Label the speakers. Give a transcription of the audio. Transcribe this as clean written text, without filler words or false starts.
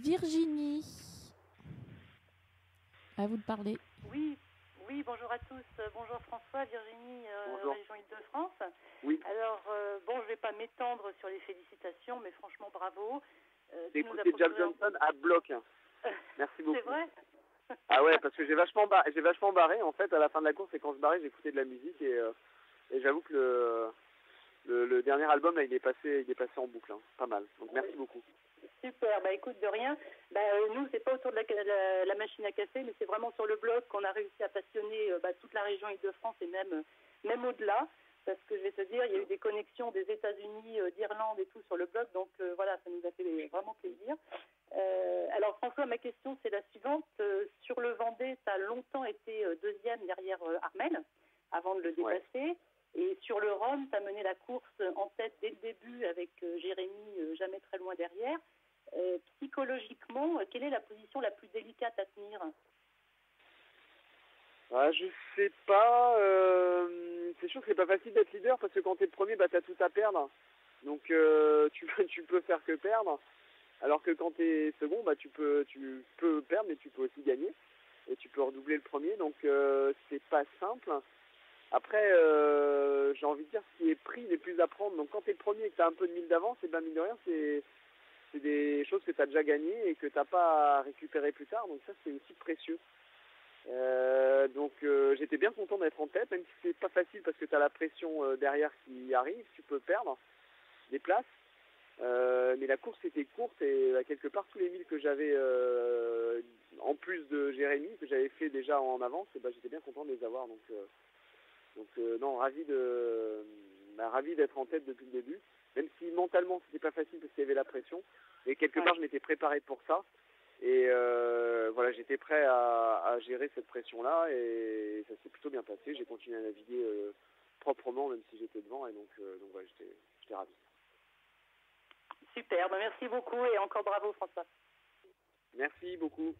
Speaker 1: Virginie, à vous de parler.
Speaker 2: Oui, oui, bonjour à tous. Bonjour François, Virginie,
Speaker 3: Bonjour.
Speaker 2: région Île-de-France.
Speaker 3: Oui.
Speaker 2: Alors, bon, je ne vais pas m'étendre sur les félicitations, mais franchement, bravo.
Speaker 3: J'ai écouté Jack Johnson à bloc. Merci beaucoup.
Speaker 2: C'est vrai.
Speaker 3: Ah ouais, parce que j'ai vachement barré en fait à la fin de la course, et quand je barrais, j'écoutais de la musique, et j'avoue que le dernier album là, il est passé en boucle, hein. Pas mal. Donc merci beaucoup.
Speaker 2: Super, bah écoute, de rien. Nous, c'est pas autour de la machine à café, mais c'est vraiment sur le blog qu'on a réussi à passionner toute la région Île-de-France et même au-delà. Parce que je vais te dire, il y a eu des connexions des États-Unis, d'Irlande et tout sur le blog, donc voilà, ça nous a fait vraiment plaisir. Alors François, ma question c'est la suivante. Sur le Vendée, tu as longtemps été deuxième derrière Armel, avant de le dépasser. Ouais. Et sur le Rhum, tu as mené la course en tête dès le début avec Jérémy jamais très loin derrière. Psychologiquement, quelle est la position la plus délicate à tenir ?
Speaker 3: Ah, je sais pas. C'est sûr que c'est pas facile d'être leader, parce que quand t'es le premier, bah t'as tout à perdre. Donc tu peux faire que perdre. Alors que quand t'es second, bah tu peux perdre, mais tu peux aussi gagner. Et tu peux redoubler le premier. Donc c'est pas simple. Après, j'ai envie de dire, ce qui est pris n'est plus à prendre. Donc quand t'es le premier et que t'as un peu de mille d'avance, et ben mine de rien, c'est des choses que t'as déjà gagnées et que t'as pas à récupérer plus tard. Donc ça, c'est aussi précieux. Donc j'étais bien content d'être en tête, même si c'est pas facile parce que t'as la pression derrière qui arrive, tu peux perdre des places. Mais la course était courte, et quelque part tous les milles que j'avais en plus de Jérémy, que j'avais fait déjà en avance, et j'étais bien content de les avoir. Donc non, ravi d'être en tête depuis le début, même si mentalement c'était pas facile parce qu'il y avait la pression, et quelque part je m'étais préparé pour ça, et voilà, j'étais prêt à gérer cette pression-là, et ça s'est plutôt bien passé. J'ai continué à naviguer proprement, même si j'étais devant, et donc voilà, j'étais ravi.
Speaker 2: Super, merci beaucoup et encore bravo François.
Speaker 3: Merci beaucoup.